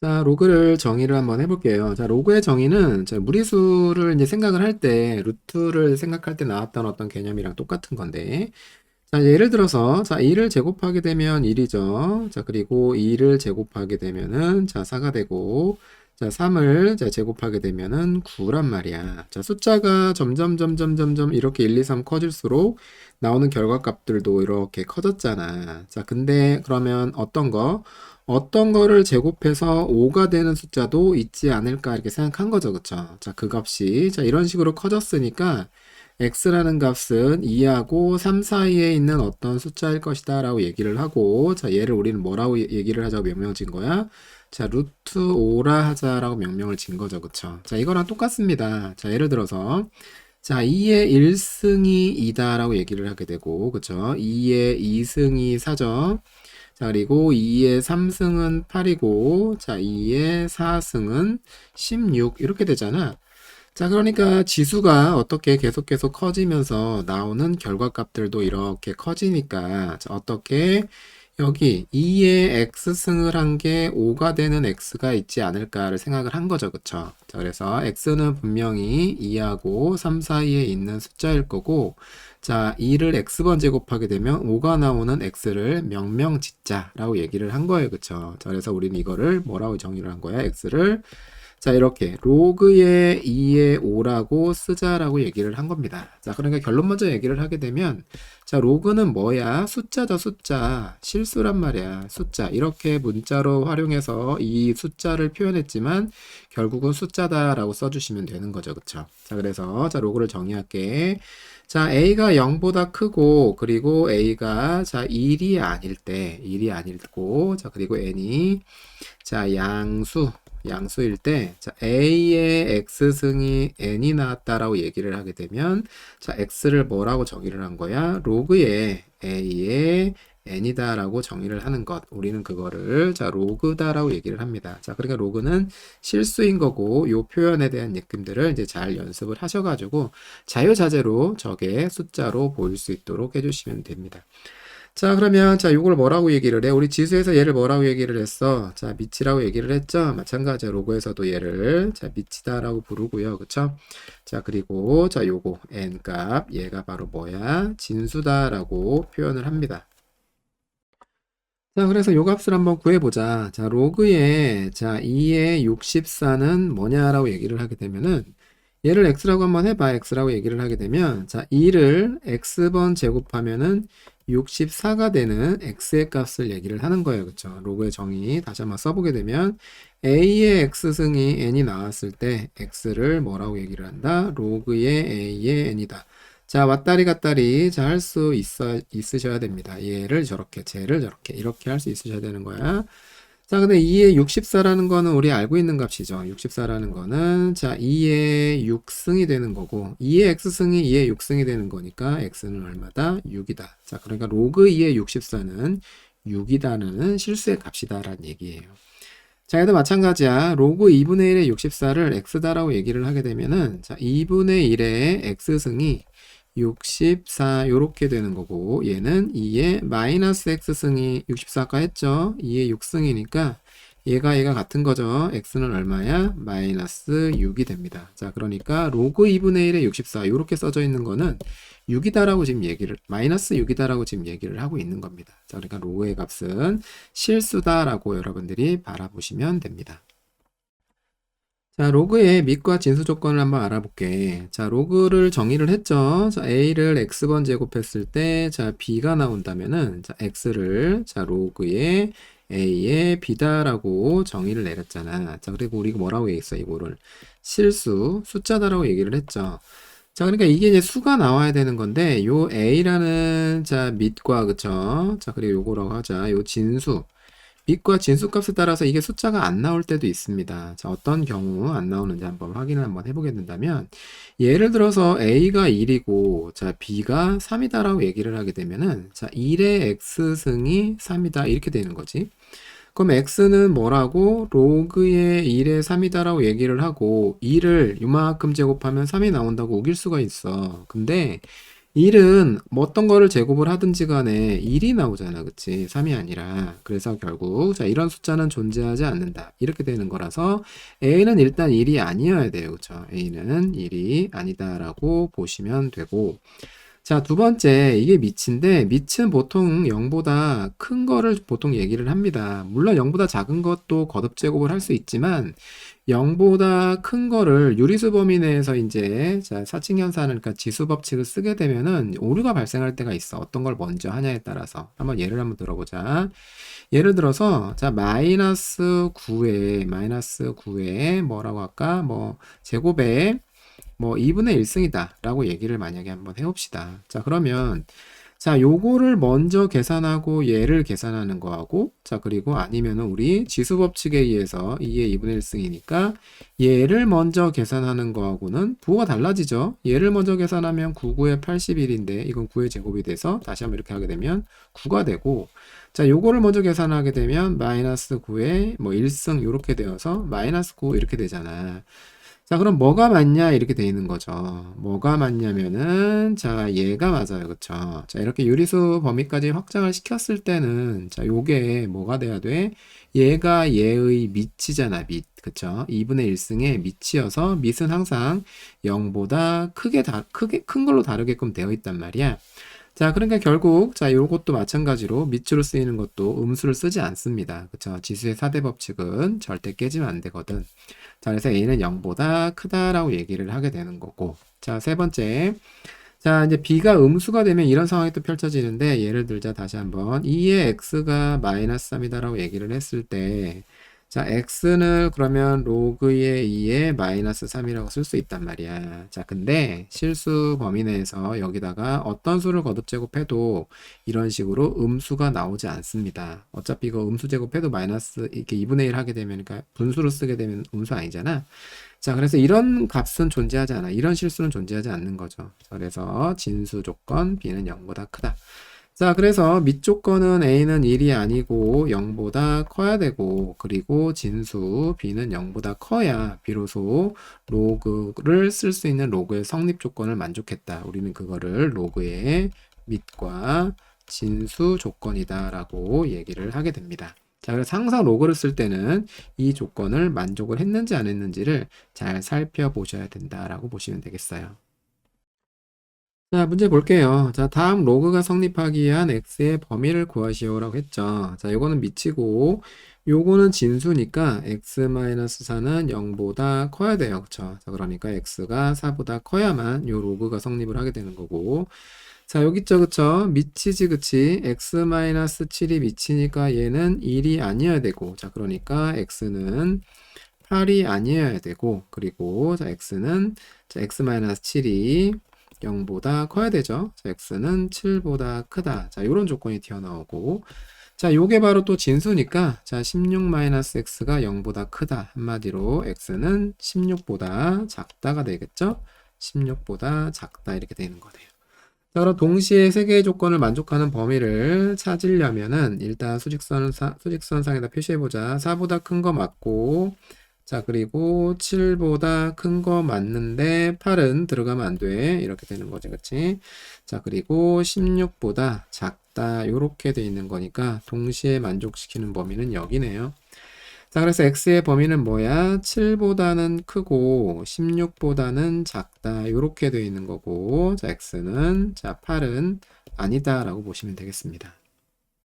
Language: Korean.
자, 로그를 정의를 한번 해볼게요. 자, 로그의 정의는 자, 무리수를 이제 생각을 할 때, 루트를 생각할 때 나왔던 어떤 개념이랑 똑같은 건데, 자, 예를 들어서, 자, 2를 제곱하게 되면 1이죠. 자, 그리고 2를 제곱하게 되면은, 자, 4가 되고, 자, 3을 자, 제곱하게 되면은 9란 말이야. 자, 숫자가 점점 이렇게 1, 2, 3 커질수록 나오는 결과값들도 이렇게 커졌잖아. 자, 근데 그러면 어떤 거를 제곱해서 5가 되는 숫자도 있지 않을까 이렇게 생각한 거죠. 그쵸? 자, 그 값이, 자, 이런 식으로 커졌으니까, x라는 값은 2하고 3 사이에 있는 어떤 숫자일 것이다 라고 얘기를 하고, 자, 얘를 우리는 뭐라고 얘기를 하자고 명명을 진 거야? 자, 루트 5라 하자라고 명명을 진 거죠. 그쵸? 자, 이거랑 똑같습니다. 자, 예를 들어서, 자, 2의 1승이 2다 라고 얘기를 하게 되고, 그쵸? 2의 2승이 4죠. 자, 그리고 2의 3승은 8이고, 자, 2의 4승은 16, 이렇게 되잖아. 자, 그러니까 지수가 어떻게 계속 커지면서 나오는 결과값들도 이렇게 커지니까, 자, 어떻게 여기 2의 x승을 한 게 5가 되는 x가 있지 않을까를 생각을 한 거죠. 그쵸? 자, 그래서 x는 분명히 2하고 3 사이에 있는 숫자일 거고, 자, 2를 x번 제곱하게 되면 5가 나오는 x를 명명 짓자라고 얘기를 한 거예요. 그쵸? 자, 그래서 우리는 이거를 뭐라고 정의를 한 거야? x를 자, 이렇게 로그의 2의 5라고 쓰자라고 얘기를 한 겁니다. 자, 그러니까 결론 먼저 얘기를 하게 되면 자, 로그는 뭐야? 숫자죠, 숫자. 실수란 말이야. 숫자. 이렇게 문자로 활용해서 이 숫자를 표현했지만 결국은 숫자다라고 써주시면 되는 거죠. 그쵸? 자, 그래서 자, 로그를 정의할게. 자, a가 0보다 크고 그리고 a가 자, 1이 아니고 자, 그리고 n이 자, 양수일 때, 자, A의 X승이 N이 나왔다라고 얘기를 하게 되면, 자, X를 뭐라고 정의를 한 거야? 로그의 A의 N이다라고 정의를 하는 것. 우리는 그거를, 자, 로그다라고 얘기를 합니다. 자, 그러니까 로그는 실수인 거고, 요 표현에 대한 느낌들을 이제 잘 연습을 하셔가지고, 자유자재로 저게 숫자로 보일 수 있도록 해주시면 됩니다. 자, 그러면, 자, 요걸 뭐라고 얘기를 해? 우리 지수에서 얘를 뭐라고 얘기를 했어? 자, 밑이라고 얘기를 했죠? 마찬가지로 로그에서도 얘를, 자, 밑이다라고 부르고요. 그쵸? 자, 그리고, 자, 요거, n 값, 얘가 바로 뭐야? 진수다라고 표현을 합니다. 자, 그래서 요 값을 한번 구해보자. 자, 로그에, 자, 2의 64는 뭐냐라고 얘기를 하게 되면은, 얘를 x라고 한번 해봐. x라고 얘기를 하게 되면, 자, 2를 x번 제곱하면은 64가 되는 x의 값을 얘기를 하는 거예요. 그쵸? 로그의 정의 다시 한번 써보게 되면, a의 x승이 n이 나왔을 때, x를 뭐라고 얘기를 한다? 로그의 a의 n이다. 자, 왔다리 갔다리 자, 할 수 있으셔야 됩니다. 얘를 저렇게, 쟤를 저렇게, 이렇게 할 수 있으셔야 되는 거야. 자, 근데 2의 64라는 거는 우리 알고 있는 값이죠. 64라는 거는, 자, 2의 6승이 되는 거고, 2의 x승이 2의 6승이 되는 거니까, x는 얼마다? 6이다. 자, 그러니까 로그 2의 64는 6이다는 실수의 값이다라는 얘기예요. 자, 얘도 마찬가지야. 로그 2분의 1의 64를 x다라고 얘기를 하게 되면은, 자, 2분의 1의 x승이 64 요렇게 되는 거고 얘는 2의 마이너스 x승이 64가 했죠. 2의 6승이니까 얘가 같은 거죠. x는 얼마야? 마이너스 6이 됩니다. 자, 그러니까 로그 2분의 1의 64 요렇게 써져 있는 거는 6이다라고 지금 마이너스 6이다라고 지금 얘기를 하고 있는 겁니다. 자, 그러니까 로그의 값은 실수다라고 여러분들이 바라보시면 됩니다. 자, 로그의 밑과 진수 조건을 한번 알아볼게. 자, 로그를 정의를 했죠. 자, a를 x번 제곱했을 때, 자, b가 나온다면은, 자, x를, 자, 로그의 a의 b다라고 정의를 내렸잖아. 자, 그리고 우리가 뭐라고 얘기했어, 이거를? 숫자다라고 얘기를 했죠. 자, 그러니까 이게 이제 수가 나와야 되는 건데, 요 a라는, 자, 밑과, 그쵸? 자, 그리고 요거라고 하자. 요 진수. 밑과 진수값에 따라서 이게 숫자가 안 나올 때도 있습니다. 자, 어떤 경우 안 나오는지 한번 확인을 한번 해보게 된다면, 예를 들어서 A가 1이고, 자, B가 3이다라고 얘기를 하게 되면은, 자, 1의 X승이 3이다. 이렇게 되는 거지. 그럼 X는 뭐라고? 로그의 1의 3이다라고 얘기를 하고, 2를 이만큼 제곱하면 3이 나온다고 우길 수가 있어. 근데, 1은 뭐 어떤 거를 제곱을 하든지 간에 1이 나오잖아. 그치? 3이 아니라. 그래서 결국, 자, 이런 숫자는 존재하지 않는다. 이렇게 되는 거라서, A는 일단 1이 아니어야 돼요. 그쵸? A는 1이 아니다라고 보시면 되고, 자, 두 번째, 이게 밑인데, 밑은 보통 0보다 큰 거를 보통 얘기를 합니다. 물론 0보다 작은 것도 거듭 제곱을 할 수 있지만, 0보다 큰 거를 유리수 범위 내에서 이제, 자, 사칙연산을, 그러니까 지수 법칙을 쓰게 되면은 오류가 발생할 때가 있어. 어떤 걸 먼저 하냐에 따라서. 한번 예를 한번 들어보자. 예를 들어서, 자, 마이너스 9에 뭐라고 할까? 뭐, 제곱에 뭐 2분의 1승이다 라고 얘기를 만약에 한번 해봅시다. 자, 그러면 자, 요거를 먼저 계산하고 얘를 계산하는 거하고, 자, 그리고 아니면은 우리 지수 법칙에 의해서 2의 2분의 1승이니까 얘를 먼저 계산하는 거하고는 부호가 달라지죠. 얘를 먼저 계산하면 9, 9에 81인데 이건 9의 제곱이 돼서 다시 한번 이렇게 하게 되면 9가 되고, 자, 요거를 먼저 계산하게 되면 마이너스 9에 뭐 1승 이렇게 되어서 마이너스 9 이렇게 되잖아. 자, 그럼 뭐가 맞냐? 이렇게 돼 있는 거죠. 뭐가 맞냐면은, 자, 얘가 맞아요. 그쵸? 자, 이렇게 유리수 범위까지 확장을 시켰을 때는, 자, 요게 뭐가 돼야 돼? 얘가 얘의 밑이잖아, 밑. 그쵸? 2분의 1승의 밑이어서, 밑은 항상 0보다 크게, 큰 걸로 다르게끔 되어 있단 말이야. 자, 그러니까 결국, 자, 요것도 마찬가지로 밑으로 쓰이는 것도 음수를 쓰지 않습니다. 그쵸? 지수의 4대 법칙은 절대 깨지면 안 되거든. 자, 그래서 A는 0보다 크다라고 얘기를 하게 되는 거고. 자, 세 번째. 자, 이제 B가 음수가 되면 이런 상황이 또 펼쳐지는데, 예를 들자 다시 한번 2의 X가 마이너스 3이다라고 얘기를 했을 때, 자, X는 그러면 로그의 2의 마이너스 3이라고 쓸 수 있단 말이야. 자, 근데 실수 범위 내에서 여기다가 어떤 수를 거듭 제곱해도 이런 식으로 음수가 나오지 않습니다. 어차피 이거 음수 제곱해도 마이너스 이렇게 2분의 1 하게 되면, 그러니까 분수로 쓰게 되면 음수 아니잖아. 자, 그래서 이런 값은 존재하지 않아. 이런 실수는 존재하지 않는 거죠. 그래서 진수 조건 B는 0보다 크다. 자, 그래서 밑 조건은 A는 1이 아니고 0보다 커야 되고, 그리고 진수 B는 0보다 커야 비로소 로그를 쓸 수 있는 로그의 성립 조건을 만족했다. 우리는 그거를 로그의 밑과 진수 조건이다라고 얘기를 하게 됩니다. 자, 그래서 항상 로그를 쓸 때는 이 조건을 만족을 했는지 안 했는지를 잘 살펴보셔야 된다라고 보시면 되겠어요. 자, 문제 볼게요. 자, 다음 로그가 성립하기 위한 x의 범위를 구하시오라고 했죠. 자, 요거는 미치고, 요거는 진수니까 x-4는 0보다 커야 돼요. 그쵸? 자, 그러니까 x가 4보다 커야만 요 로그가 성립을 하게 되는 거고. 자, 여기 있죠. 그쵸? 미치지, 그치? x-7이 미치니까 얘는 1이 아니어야 되고. 자, 그러니까 x는 8이 아니어야 되고. 그리고, 자, x는, 자, x-7이 0보다 커야 되죠. 자, x는 7보다 크다. 자, 요런 조건이 튀어나오고. 자, 요게 바로 또 진수니까, 자, 16-x가 0보다 크다. 한마디로 x는 16보다 작다가 되겠죠? 16보다 작다. 이렇게 되는 거네요. 자, 그럼 동시에 세 개의 조건을 만족하는 범위를 찾으려면은, 일단 수직선상에다 표시해보자. 4보다 큰 거 맞고, 자, 그리고 7보다 큰 거 맞는데 8은 들어가면 안 돼. 이렇게 되는 거지, 그치? 자, 그리고 16보다 작다. 요렇게 돼 있는 거니까 동시에 만족시키는 범위는 여기네요. 자, 그래서 x의 범위는 뭐야? 7보다는 크고 16보다는 작다. 요렇게 돼 있는 거고, 자, x는, 자, 8은 아니다. 라고 보시면 되겠습니다.